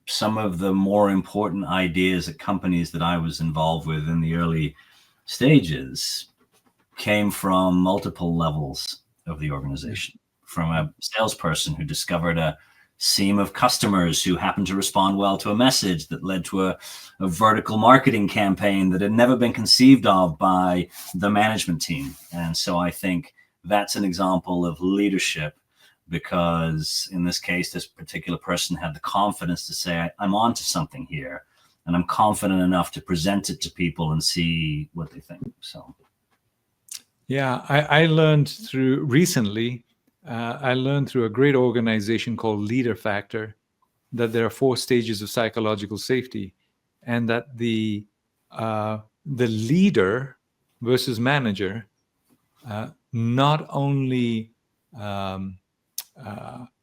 some of the more important ideas at companies that I was involved with in the early stages came from multiple levels of the organization. From a salesperson who discovered a seam of customers who happened to respond well to a message that led to a vertical marketing campaign that had never been conceived of by the management team. And so I think that's an example of leadership, because in this case, this particular person had the confidence to say, I'm onto something here, and I'm confident enough to present it to people and see what they think. So. Yeah, I learned recently through a great organization called Leader Factor that there are 4 stages of psychological safety, and that the leader versus manager not only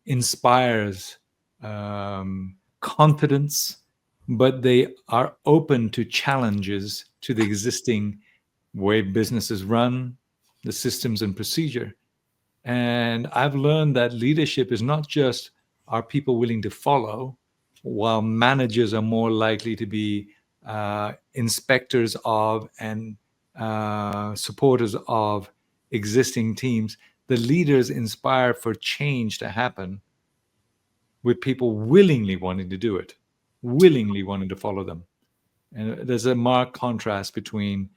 inspires confidence, but they are open to challenges to the existing way businesses run, the systems and procedure. And I've learned that leadership is not just, are people willing to follow, while managers are more likely to be inspectors of and supporters of existing teams. The leaders inspire for change to happen with people willingly wanting to do it, willingly wanting to follow them. And there's a marked contrast between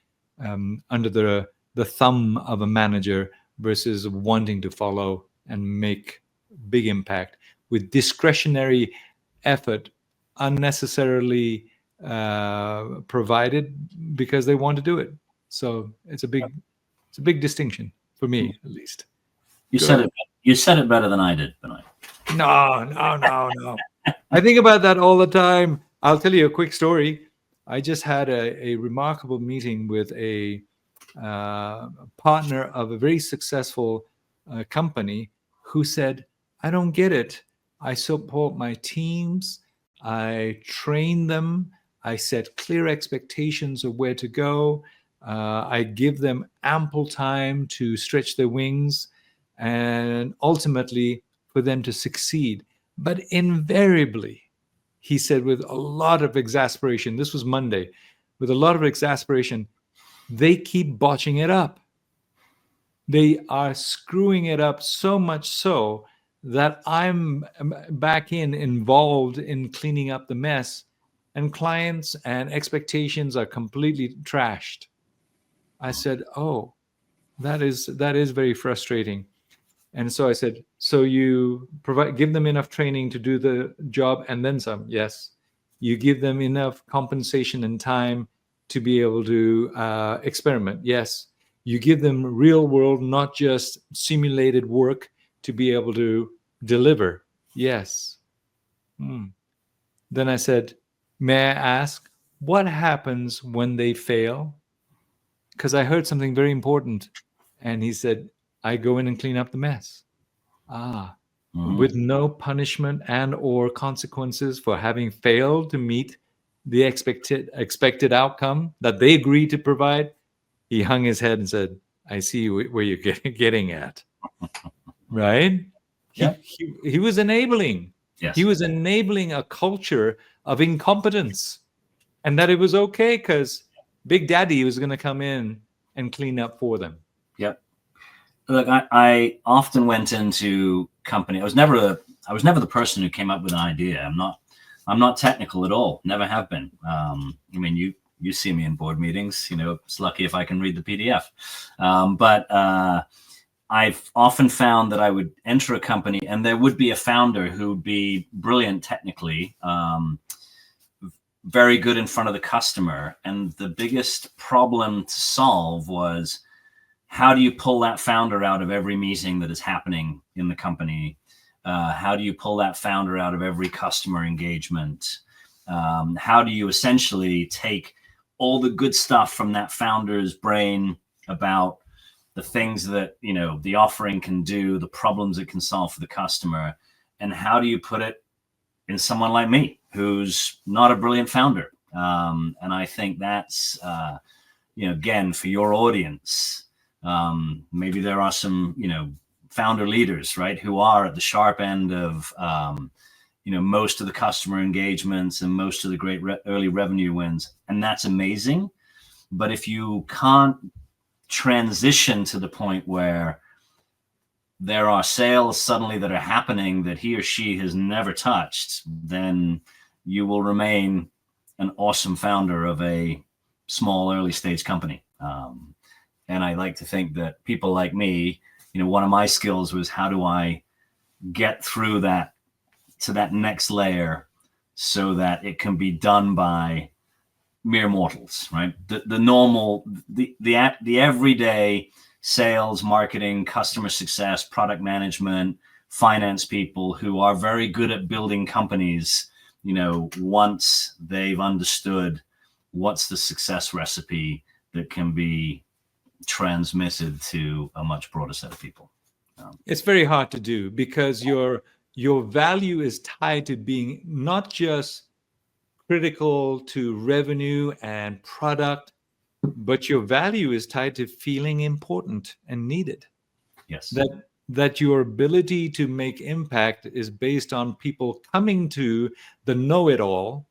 under the thumb of a manager versus wanting to follow and make big impact with discretionary effort unnecessarily provided because they want to do it. So it's a big distinction for me, at least. You said it better than I did, Benoit. No. I think about that all the time. I'll tell you a quick story. I just had a remarkable meeting with a partner of a very successful company who said, I don't get it. I support my teams. I train them. I set clear expectations of where to go. I give them ample time to stretch their wings and ultimately for them to succeed. But invariably, he said with a lot of exasperation, this was Monday, with a lot of exasperation, they keep botching it up. They are screwing it up so much so that I'm back involved in cleaning up the mess, and clients and expectations are completely trashed. I said, oh, that is very frustrating. And so I said, so you give them enough training to do the job and then some? Yes. You give them enough compensation and time to be able to experiment? Yes. You give them real world, not just simulated work to be able to deliver? Yes. Then I said, may I ask, what happens when they fail? Because I heard something very important. And he said, I go in and clean up the mess. With no punishment and or consequences for having failed to meet the expected outcome that they agreed to provide. He hung his head and said, I see where you're getting at. Right? Yeah. He was enabling. Yes. He was enabling a culture of incompetence, and that it was okay because Big Daddy was going to come in and clean up for them. Yep. Look, I often went into company. I was never the person who came up with an idea. I'm not technical at all. Never have been. I mean, you see me in board meetings. You know, it's lucky if I can read the PDF. But I've often found that I would enter a company and there would be a founder who would be brilliant technically, very good in front of the customer. And the biggest problem to solve was, how do you pull that founder out of every meeting that is happening in the company? How do you pull that founder out of every customer engagement? How do you essentially take all the good stuff from that founder's brain about the things that, you know, the offering can do, the problems it can solve for the customer, and how do you put it in someone like me, who's not a brilliant founder? And I think that's, you know, again, for your audience, maybe there are some, you know, founder leaders, right, who are at the sharp end of most of the customer engagements and most of the great early revenue wins. And that's amazing. But if you can't transition to the point where there are sales suddenly that are happening that he or she has never touched, then you will remain an awesome founder of a small early stage company. And I like to think that people like me, one of my skills was, how do I get through that to that next layer so that it can be done by mere mortals, right? The normal, the everyday sales, marketing, customer success, product management, finance people who are very good at building companies, once they've understood what's the success recipe that can be transmitted to a much broader set of people. It's very hard to do because your value is tied to being not just critical to revenue and product, but your value is tied to feeling important and needed. Yes. That your ability to make impact is based on people coming to the know-it-all,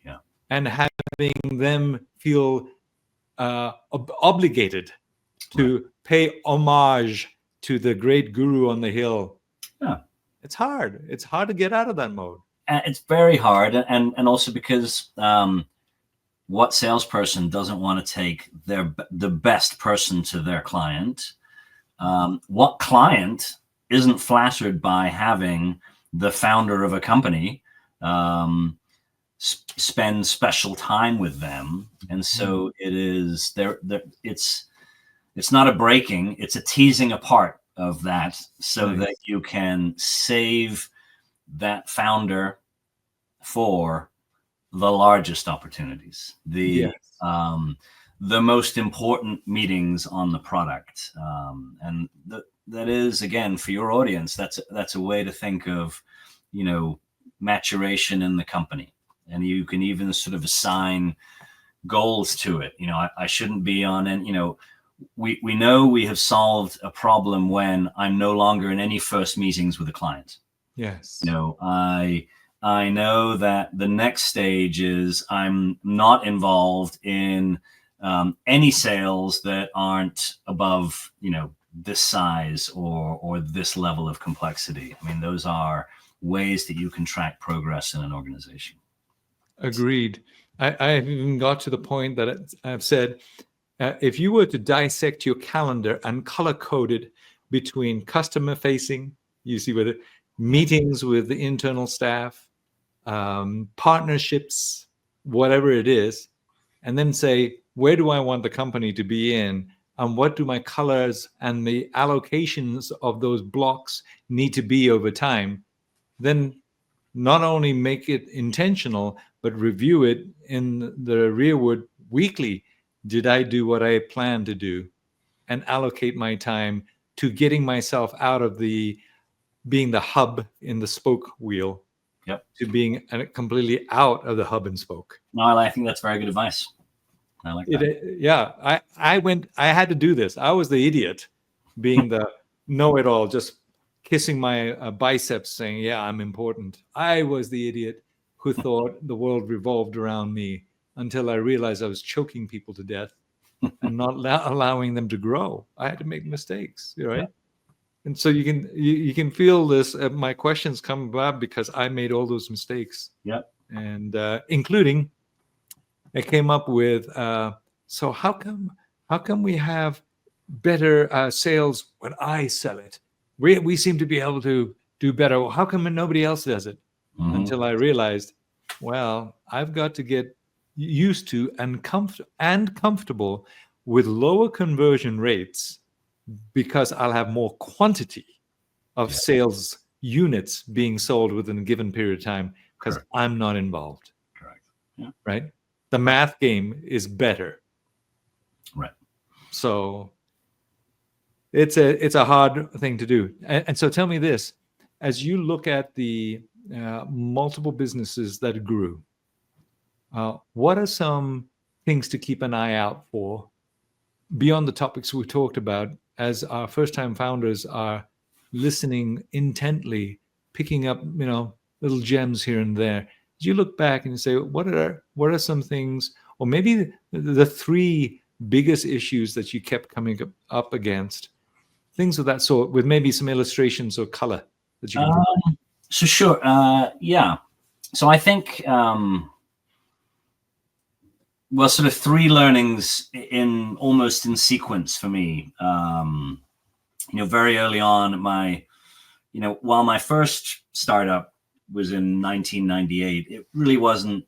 yeah, and having them feel obligated to pay homage to the great guru on the hill. Yeah. It's hard. It's hard to get out of that mode. It's very hard. And also because what salesperson doesn't want to take the best person to their client? What client isn't flattered by having the founder of a company spend special time with them? And so it is there. It's not a breaking, it's a teasing apart of that so that you can save that founder for the largest opportunities, the most important meetings on the product. And that is, again, for your audience, that's a way to think of, maturation in the company. And you can even sort of assign goals to it. I shouldn't be on, and, we know we have solved a problem when I'm no longer in any first meetings with a client. Yes. I know that the next stage is I'm not involved in any sales that aren't above, this size or this level of complexity. I mean, those are ways that you can track progress in an organization. Agreed. I've even got to the point that I've said, if you were to dissect your calendar and color code it between customer facing, you see with it, meetings with the internal staff, partnerships, whatever it is, and then say, where do I want the company to be in? And what do my colors and the allocations of those blocks need to be over time? Then not only make it intentional, but review it in the rearward weekly. Did I do what I planned to do? And allocate my time to getting myself out of being the hub in the spoke wheel, to being completely out of the hub and spoke. No, I think that's very good advice. I like that. I had to do this. I was the idiot, being the know-it-all, just kissing my biceps saying, yeah, I'm important. I was the idiot who thought the world revolved around me, until I realized I was choking people to death and not allowing them to grow. I had to make mistakes, right? Yeah. And so you can feel this. My questions come about because I made all those mistakes. Yeah. And including, I came up with, so how come we have better sales when I sell it? We seem to be able to do better. How come nobody else does it? Mm-hmm. Until I realized, well, I've got to get used to and comfortable with lower conversion rates, because I'll have more quantity of sales units being sold within a given period of time, because I'm not involved. Correct. Yeah. Right? The math game is better. Right. So it's a hard thing to do. And so tell me this, as you look at the multiple businesses that grew, what are some things to keep an eye out for beyond the topics we talked about, as our first-time founders are listening intently, picking up, little gems here and there. Did you look back and say, what are some things, or maybe the three biggest issues that you kept coming up against, things of that sort, with maybe some illustrations or color that you can provide? So sure, yeah. So I think, well, sort of three learnings in almost in sequence for me. Very early on, while my first startup was in 1998, it really wasn't,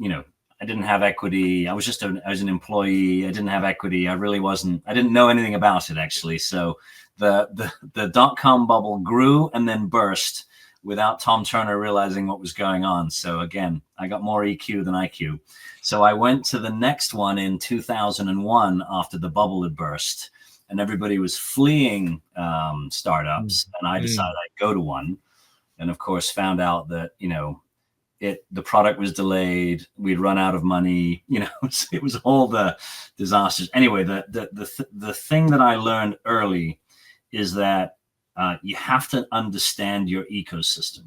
I didn't have equity. I was an employee. I didn't have equity. I didn't know anything about it, actually. So the dot-com bubble grew and then burst without Tom Turner realizing what was going on. So again, I got more EQ than IQ. So I went to the next one in 2001 after the bubble had burst, and everybody was fleeing startups, and I decided I'd go to one, and of course found out that the product was delayed, we'd run out of money, it was all the disasters. Anyway, the thing that I learned early is that you have to understand your ecosystem,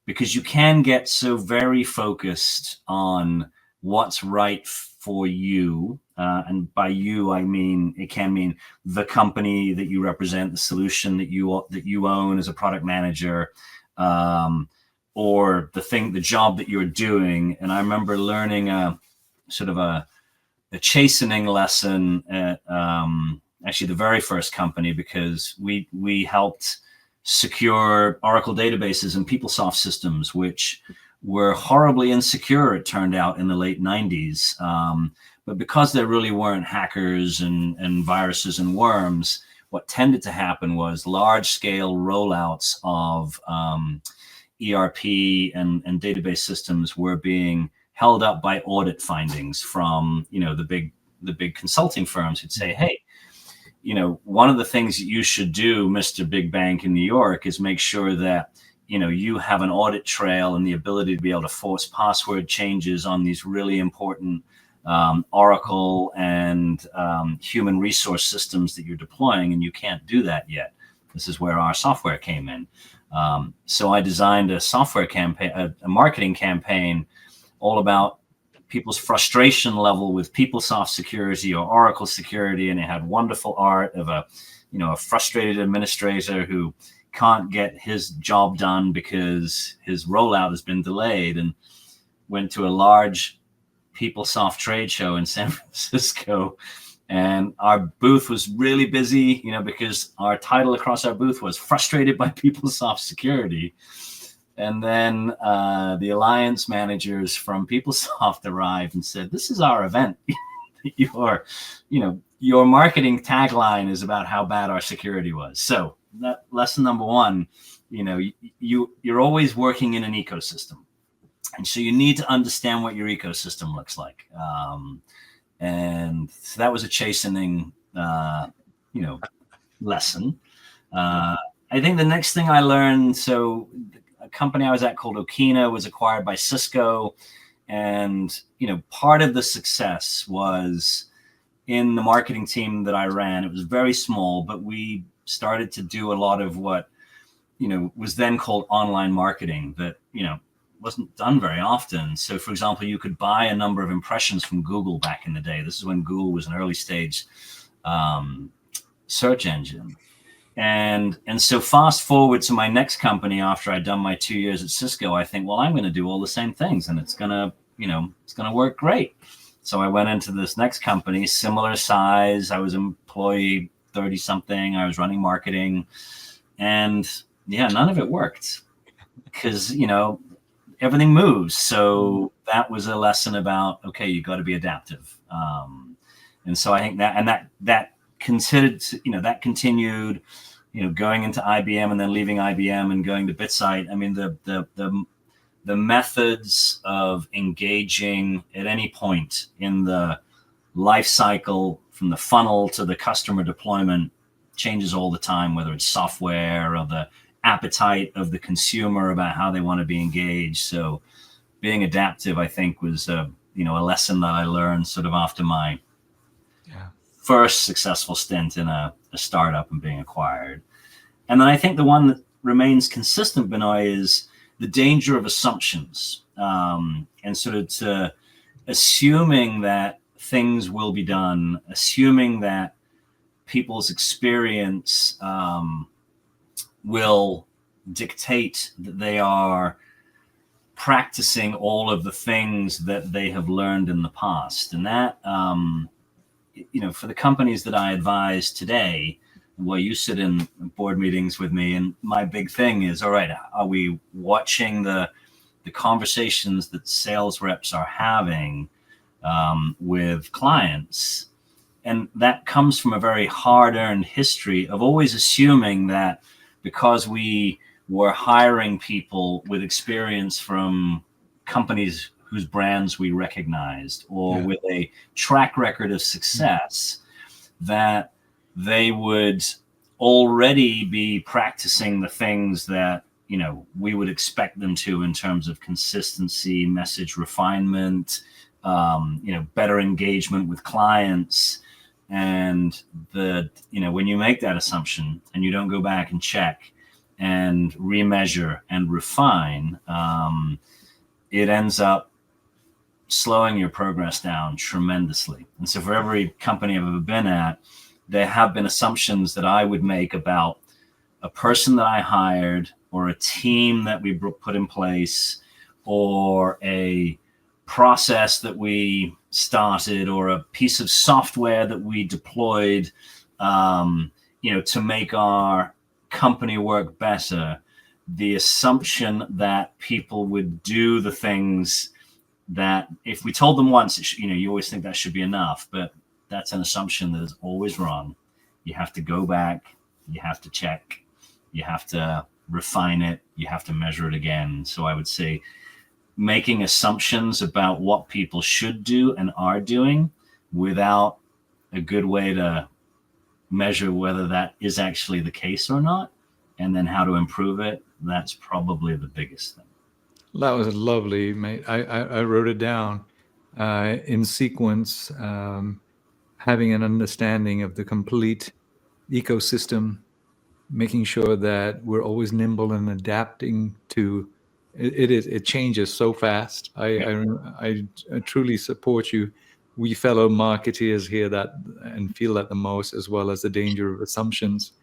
because you can get so very focused on what's right for you. And by you, I mean, it can mean the company that you represent, the solution that you own as a product manager, or the job that you're doing. And I remember learning a chastening lesson at actually the very first company, because we helped secure Oracle databases and PeopleSoft systems, which were horribly insecure, it turned out, in the late 90s. But because there really weren't hackers and viruses and worms, what tended to happen was large-scale rollouts of ERP and database systems were being held up by audit findings from the big consulting firms who'd say, hey, one of the things that you should do, Mr. Big Bank in New York, is make sure that you have an audit trail and the ability to be able to force password changes on these really important Oracle and human resource systems that you're deploying, and you can't do that yet. This is where our software came in. So I designed a software campaign, a marketing campaign, all about people's frustration level with PeopleSoft security or Oracle security, and it had wonderful art of a frustrated administrator who can't get his job done because his rollout has been delayed, and went to a large PeopleSoft trade show in San Francisco, and our booth was really busy, because our title across our booth was "Frustrated by PeopleSoft Security." And then the alliance managers from PeopleSoft arrived and said, "This is our event. Your marketing tagline is about how bad our security was." So that lesson number one, you're always working in an ecosystem. And so you need to understand what your ecosystem looks like. And so that was a chastening, lesson. I think the next thing I learned, so a company I was at called Okina was acquired by Cisco. And, part of the success was in the marketing team that I ran. It was very small, but we started to do a lot of what, was then called online marketing that, wasn't done very often. So, for example, you could buy a number of impressions from Google back in the day. This is when Google was an early stage search engine. And so fast forward to my next company after I'd done my 2 years at Cisco, I think, well, I'm going to do all the same things, and it's going to work great. So I went into this next company, similar size. I was employee 30 something. I was running marketing, and none of it worked because, everything moves. So that was a lesson about, okay, you got to be adaptive. And so I think that continued, going into IBM and then leaving IBM and going to BitSight. I mean, the methods of engaging at any point in the life cycle, from the funnel to the customer deployment, changes all the time, whether it's software or the appetite of the consumer about how they want to be engaged. So being adaptive, I think, was a lesson that I learned sort of after my first successful stint in a startup and being acquired. And then I think the one remains consistent, Benoit, is the danger of assumptions, and sort of to assuming that things will be done, assuming that people's experience will dictate that they are practicing all of the things that they have learned in the past. And that, for the companies that I advise today, where you sit in board meetings with me, and my big thing is, all right, are we watching the conversations that sales reps are having with clients? And that comes from a very hard-earned history of always assuming that because we were hiring people with experience from companies whose brands we recognized, or with a track record of success, that they would already be practicing the things that, we would expect them to in terms of consistency, message refinement, better engagement with clients. And when you make that assumption and you don't go back and check and remeasure and refine, it ends up slowing your progress down tremendously. And so for every company I've ever been at, there have been assumptions that I would make about a person that I hired, or a team that we put in place, or a process that we started, or a piece of software that we deployed, to make our company work better. The assumption that people would do the things that, if we told them once, you always think that should be enough, but that's an assumption that is always wrong. You have to go back, you have to check, you have to refine it, you have to measure it again. So I would say making assumptions about what people should do and are doing without a good way to measure whether that is actually the case or not, and then how to improve it, that's probably the biggest thing. That was lovely, mate. I wrote it down in sequence, having an understanding of the complete ecosystem, making sure that we're always nimble and adapting to it. It changes so fast. I truly support you. We fellow marketeers hear that and feel that the most, as well as the danger of assumptions,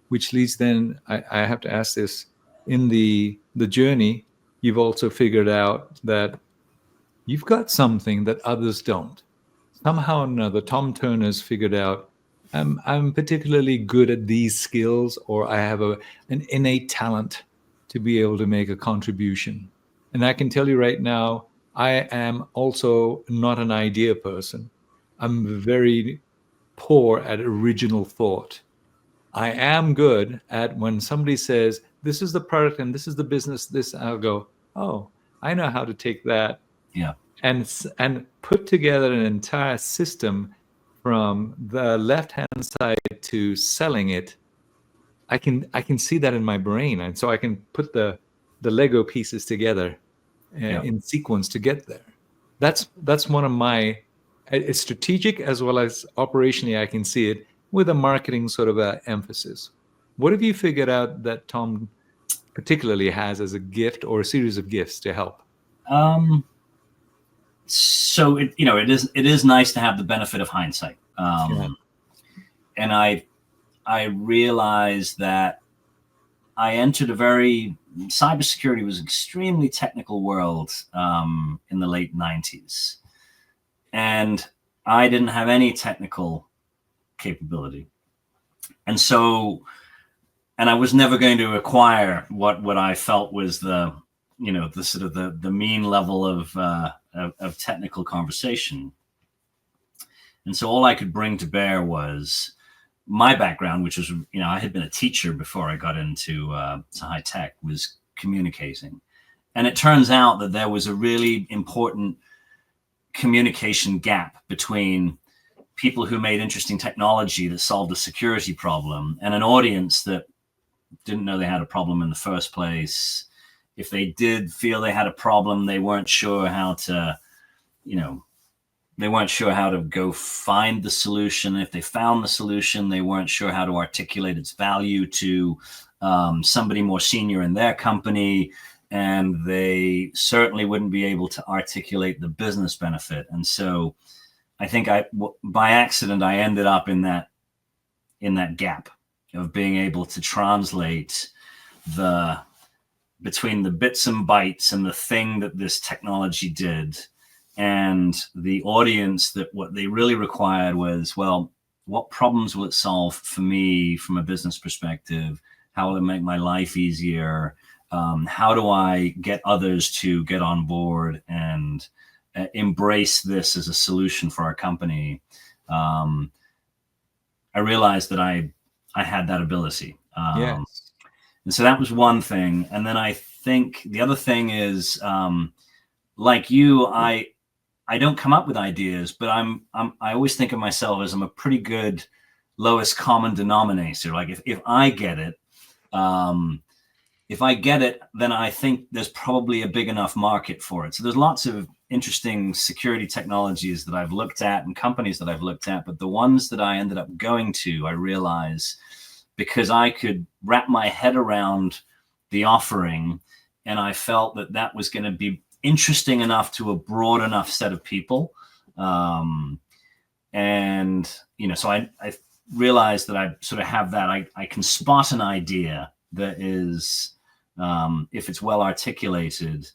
which leads then, I have to ask this, in the journey, you've also figured out that you've got something that others don't. Somehow or another, Tom Turner's figured out, I'm particularly good at these skills, or I have an innate talent to be able to make a contribution. And I can tell you right now, I am also not an idea person. I'm very poor at original thought. I am good at when somebody says, this is the product and this is the business, I'll go, oh, I know how to take that. Yeah. And put together an entire system from the left-hand side to selling it. I can see that in my brain, and so I can put the Lego pieces together in sequence to get there. That's one of my. It's strategic as well as operationally. I can see it with a marketing sort of a emphasis. What have you figured out that Tom particularly has as a gift or a series of gifts to help? So it is nice to have the benefit of hindsight. And I realized that I entered cybersecurity was extremely technical world in the late 90s. And I didn't have any technical capability. And I was never going to acquire what I felt was the sort of the mean level of technical conversation. And so all I could bring to bear was my background, which was, I had been a teacher before I got into to high tech, was communicating. And it turns out that there was a really important communication gap between people who made interesting technology that solved a security problem and an audience that didn't know they had a problem in the first place. If they did feel they had a problem, they weren't sure how to, they weren't sure how to go find the solution. If they found the solution, they weren't sure how to articulate its value to somebody more senior in their company, and they certainly wouldn't be able to articulate the business benefit. And so I think by accident, I ended up in that gap of being able to translate between the bits and bytes and the thing that this technology did, and the audience, that what they really required was, well, what problems will it solve for me from a business perspective? How will it make my life easier? How do I get others to get on board and embrace this as a solution for our company? I realized that I had that ability. Yes. And so that was one thing. And then I think the other thing is, like you, I don't come up with ideas, but I always think of myself as I'm a pretty good lowest common denominator. Like if I get it, then I think there's probably a big enough market for it. So there's lots of interesting security technologies that I've looked at and companies that I've looked at, but the ones that I ended up going to, I realize, because I could wrap my head around the offering, and I felt that that was going to be interesting enough to a broad enough set of people. And, so I realized that I sort of have that. I can spot an idea that is, if it's well articulated,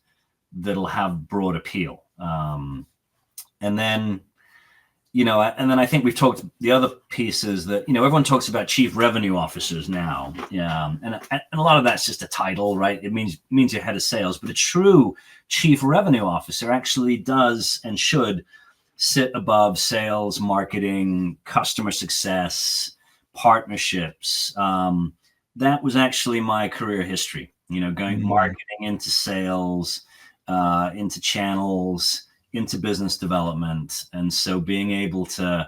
that'll have broad appeal. And then I think we've talked, the other piece is that, everyone talks about chief revenue officers now. Yeah. And a lot of that's just a title, right? It means you're head of sales, but a true chief revenue officer actually does and should sit above sales, marketing, customer success, partnerships. That was actually my career history, going marketing into sales, into channels, into business development. And so being able to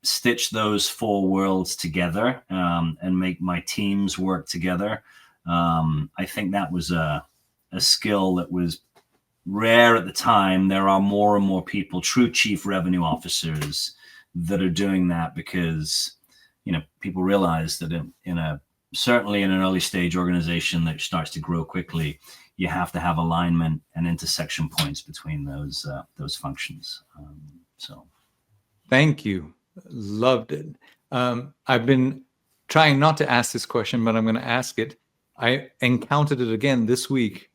stitch those four worlds together, and make my teams work together, I think that was a skill that was rare at the time. There are more and more people, true chief revenue officers, that are doing that because, people realize that certainly in an early stage organization that starts to grow quickly, you have to have alignment and intersection points between those functions. So, thank you. Loved it. I've been trying not to ask this question, but I'm going to ask it. I encountered it again this week.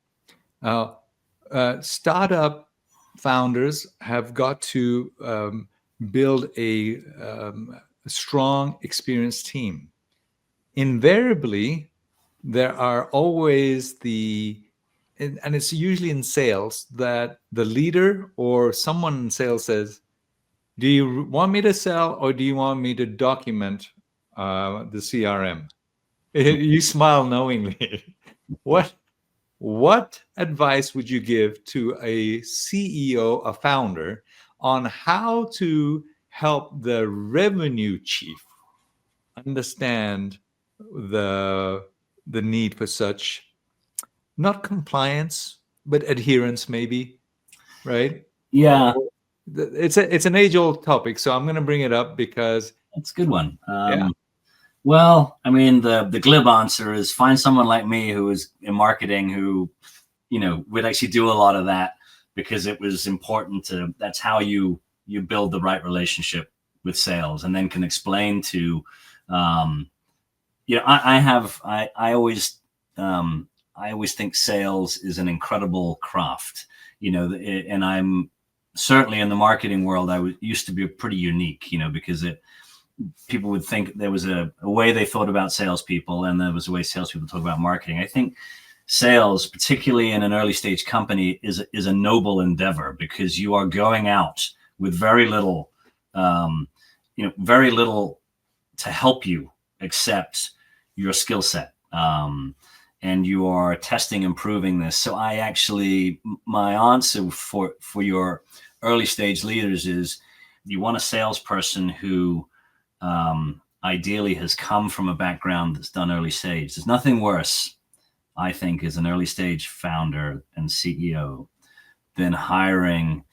Startup founders have got to build a strong, experienced team. Invariably, there are always and it's usually in sales, that the leader or someone in sales says, do you want me to sell, or do you want me to document the CRM? You smile knowingly. What advice would you give to a CEO, a founder, on how to help the revenue chief understand the need for such, not compliance, but adherence, maybe, right? yeah, It's an age-old topic, so I'm going to bring it up because it's a good one. Yeah. Well, I mean, the glib answer is find someone like me who is in marketing who, would actually do a lot of that, because it was important that's how you build the right relationship with sales, and then can explain to, I always think sales is an incredible craft, and I'm certainly in the marketing world. I used to be pretty unique, because people would think there was a way they thought about salespeople, and there was a way salespeople talk about marketing. I think sales, particularly in an early stage company, is a noble endeavor, because you are going out with very little to help you except your skill set. And you are testing, improving this. So my answer for your early stage leaders is, you want a salesperson who ideally has come from a background that's done early stage. There's nothing worse, I think, as an early stage founder and CEO than hiring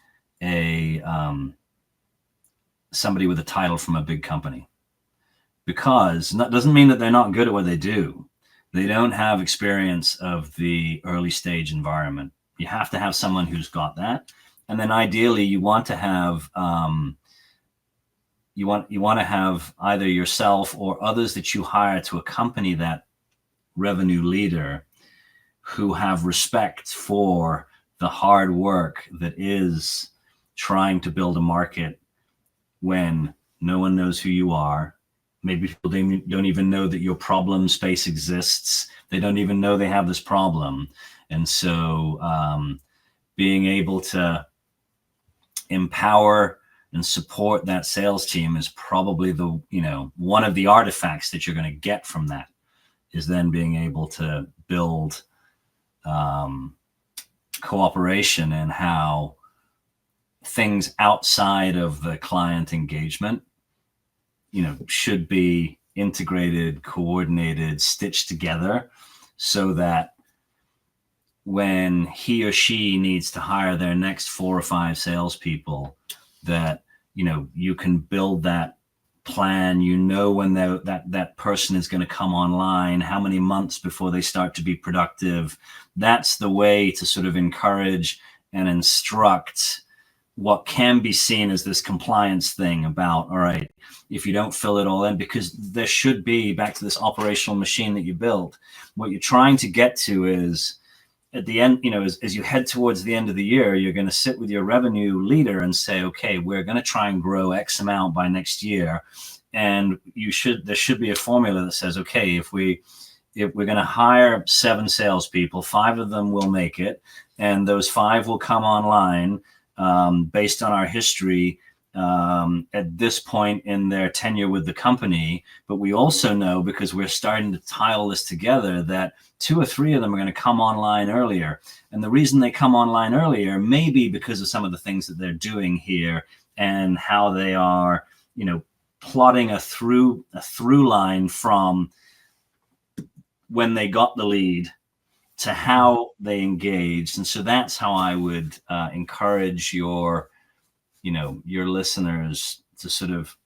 somebody with a title from a big company, because that doesn't mean that they're not good at what they do. They don't have experience of the early stage environment. You have to have someone who's got that. And then ideally you want to have, you want to have either yourself or others that you hire to accompany that revenue leader who have respect for the hard work that is trying to build a market when no one knows who you are. Maybe people don't even know that your problem space exists. They don't even know they have this problem. And so being able to empower and support that sales team is probably the, one of the artifacts that you're going to get from that, is then being able to build cooperation and how things outside of the client engagement, should be integrated, coordinated, stitched together, so that when he or she needs to hire their next 4 or 5 salespeople, that, you can build that plan, when that person is going to come online, how many months before they start to be productive. That's the way to sort of encourage and instruct what can be seen as this compliance thing about, all right, if you don't fill it all in, because there should be, back to this operational machine that you built, what you're trying to get to is at the end, as you head towards the end of the year, you're going to sit with your revenue leader and say, okay, we're going to try and grow X amount by next year. And there should be a formula that says, okay, if we're going to hire 7 salespeople, 5 of them will make it, and those 5 will come online based on our history at this point in their tenure with the company. But we also know, because we're starting to tie all this together, that 2 or 3 of them are going to come online earlier. And the reason they come online earlier may be because of some of the things that they're doing here and how they are, plotting a through line from when they got the lead to how they engaged. And so that's how I would encourage your listeners to sort of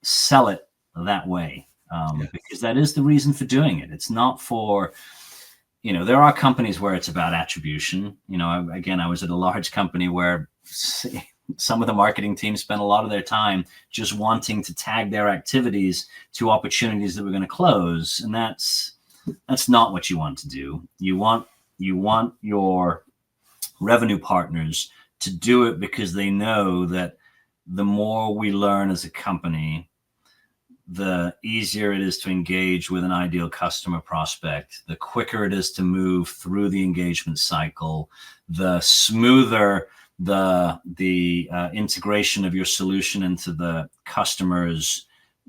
sell it that way, because that is the reason for doing it. It's not for, there are companies where it's about attribution. I was at a large company where some of the marketing team spent a lot of their time just wanting to tag their activities to opportunities that were going to close. And that's not what you want to do. You want your revenue partners to do it because they know that the more we learn as a company, the easier it is to engage with an ideal customer prospect, the quicker it is to move through the engagement cycle, the smoother the integration of your solution into the customer's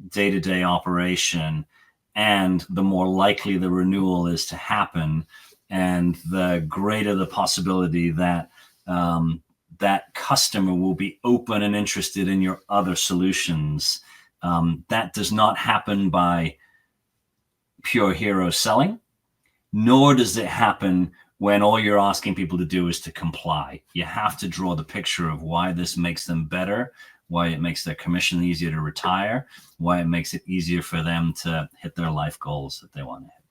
day-to-day operation, and the more likely the renewal is to happen, and the greater the possibility that that customer will be open and interested in your other solutions. That does not happen by pure hero selling, nor does it happen when all you're asking people to do is to comply. You have to draw the picture of why this makes them better, why it makes their commission easier to retire, why it makes it easier for them to hit their life goals that they want to hit.